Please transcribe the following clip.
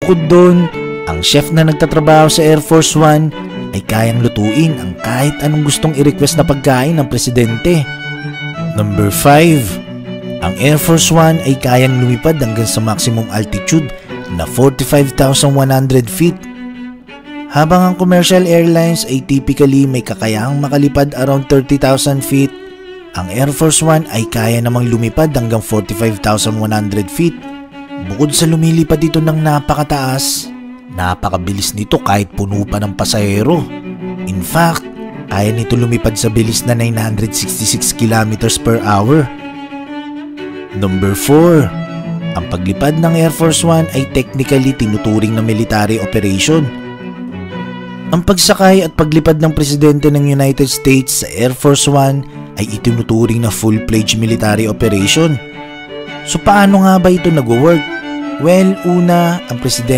Bukod doon, ang chef na nagtatrabaho sa Air Force One ay kayang lutuin ang kahit anong gustong i-request na pagkain ng presidente. Number 5. Ang Air Force One ay kayang lumipad hanggang sa maximum altitude na 45,100 feet. Habang ang commercial airlines ay typically may kakayahang makalipad around 30,000 feet, ang Air Force One ay kaya namang lumipad hanggang 45,100 feet. Bukod sa lumilipad ito ng napakataas, napakabilis nito kahit puno pa ng pasahero. In fact, kaya nito lumipad sa bilis na 966 kilometers per hour. Number 4. Ang paglipad ng Air Force One ay technically tinuturing na military operation. Ang pagsakay at paglipad ng presidente ng United States sa Air Force One ay itinuturing na full-fledged military operation. So paano nga ba ito nag-work? Well, una, ang presidente